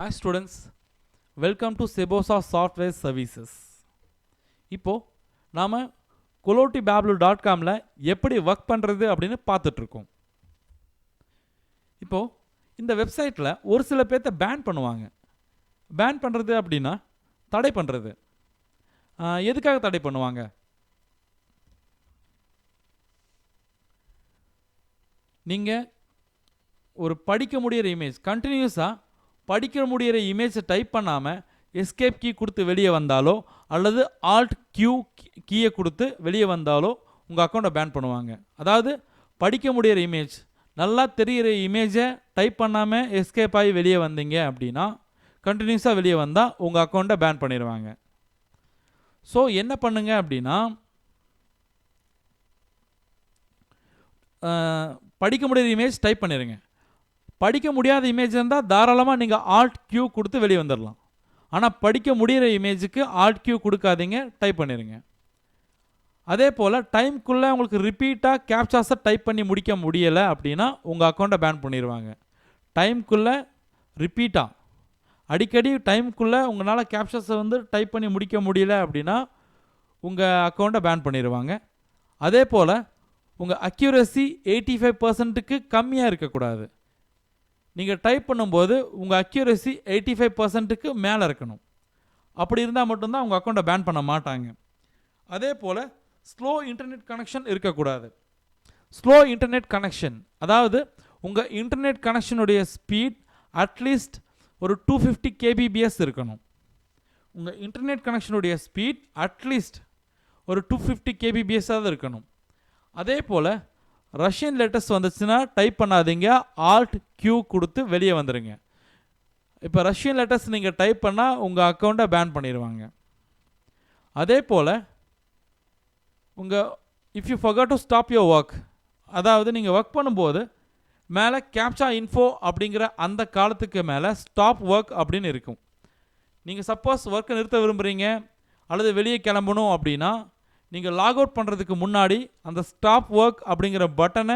Hi students, welcome to Sebosa Software Services. இப்போ நாம kolotibablu.comல எப்படி ஒர்க் பண்றது அப்படின்னு பார்த்துட்டு இருக்கோம். இப்போ இந்த வெப்சைட்ல ஒரு சில பேர்த்த பேன் பண்ணுவாங்க. பேன் பண்றது அப்படின்னா தடை பண்றது. எதுக்காக தடை பண்ணுவாங்க? நீங்க ஒரு படிக்க முடியிற இமேஜ் கண்டினியூஸா படிக்க முடியிற இமேஜை டைப் பண்ணாமல் எஸ்கேப் கீ கொடுத்து வெளியே வந்தாலோ அல்லது ஆல்ட் கியூ கீயை கொடுத்து வெளியே வந்தாலோ உங்கள் அக்கௌண்ட்டை பேன் பண்ணுவாங்க. அதாவது படிக்க முடியிற இமேஜ் நல்லா தெரிகிற இமேஜை டைப் பண்ணாமல் எஸ்கேப் ஆகி வெளியே வந்தீங்க அப்படின்னா கண்டினியூஸாக வெளியே வந்தால் உங்கள் அக்கௌண்ட்டை பேன் பண்ணிடுவாங்க. ஸோ என்ன பண்ணுங்க அப்படின்னா படிக்க முடியிற இமேஜ் டைப் பண்ணிடுங்க. படிக்க முடியாத இமேஜ் இருந்தால் தாராளமாக நீங்கள் ஆல்ட் கியூ கொடுத்து வெளியே வந்துடலாம். ஆனால் படிக்க முடிகிற இமேஜுக்கு ஆல்ட் கியூ கொடுக்காதீங்க, டைப் பண்ணிடுங்க. அதே போல் டைம்குள்ளே உங்களுக்கு ரிப்பீட்டாக கேப்சாஸை டைப் பண்ணி முடிக்க முடியலை அப்படின்னா உங்கள் அக்கௌண்ட்டை பேன் பண்ணிடுவாங்க. டைம்குள்ளே ரிப்பீட்டாக அடிக்கடி டைம்குள்ளே உங்களால் கேப்சாஸை டைப் பண்ணி முடிக்க முடியல அப்படின்னா உங்கள் அக்கௌண்ட்டை பேன் பண்ணிடுவாங்க. அதே போல் உங்கள் அக்யூரசி 85%க்கு கம்மியாக இருக்கக்கூடாது. நீங்கள் டைப் பண்ணும்போது உங்கள் அக்யூரசி 85%க்கு மேலே இருக்கணும். அப்படி இருந்தால் மட்டும்தான் உங்கள் அக்கௌண்ட்டை பேன் பண்ண மாட்டாங்க. அதே போல் ஸ்லோ இன்டர்நெட் கனெக்ஷன் இருக்கக்கூடாது. ஸ்லோ இன்டர்நெட் கனெக்ஷன் அதாவது உங்கள் இன்டர்நெட் கனெக்ஷனுடைய ஸ்பீட் அட்லீஸ்ட் ஒரு 250 kbps இருக்கணும். உங்கள் இன்டர்நெட் கனெக்ஷனுடைய ஸ்பீட் அட்லீஸ்ட் ஒரு 250 kbps இருக்கணும். அதே போல் ரஷ்யன் லெட்டர்ஸ் வந்துச்சுன்னா டைப் பண்ணாதீங்க, ஆல்ட் கியூ கொடுத்து வெளியே வந்துடுங்க. இப்போ ரஷ்யன் லெட்டர்ஸ் நீங்கள் டைப் பண்ணால் உங்கள் அக்கௌண்ட்டை பேன் பண்ணிடுவாங்க. அதே போல் if you forgot to stop your work, அதாவது நீங்கள் ஒர்க் பண்ணும்போது மேலே கேப்சா இன்ஃபோ அப்படிங்கிற அந்த காலத்துக்கு மேலே ஸ்டாப் ஒர்க் அப்படின்னு இருக்கும். நீங்கள் சப்போஸ் ஒர்க்கை நிறுத்த விரும்புகிறீங்க அல்லது வெளியே கிளம்பணும் அப்படின்னா நீங்கள் லாக் அவுட் பண்ணுறதுக்கு முன்னாடி அந்த ஸ்டாப் ஒர்க் அப்படிங்கிற பட்டனை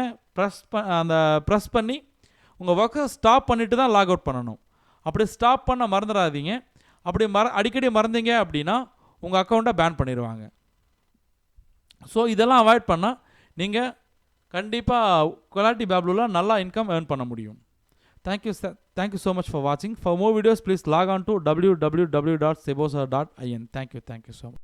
ப்ரெஸ் பண்ணி உங்கள் ஒர்க்கை ஸ்டாப் பண்ணிவிட்டு தான் லாக் அவுட் பண்ணணும். அப்படி ஸ்டாப் பண்ண மறந்துடாதீங்க. அப்படி அடிக்கடி மறந்தீங்க அப்படின்னா உங்கள் அக்கௌண்ட்டை பேன் பண்ணிடுவாங்க. ஸோ இதெல்லாம் அவாய்ட் பண்ணால் நீங்கள் கண்டிப்பாக kolotibablu நல்லா இன்கம் ஏர்ன் பண்ண முடியும். தேங்க்யூ ஸோ மச் ஃபார் வாட்சிங். For more videos please lock on to www.sebosa.in. Thank you so much.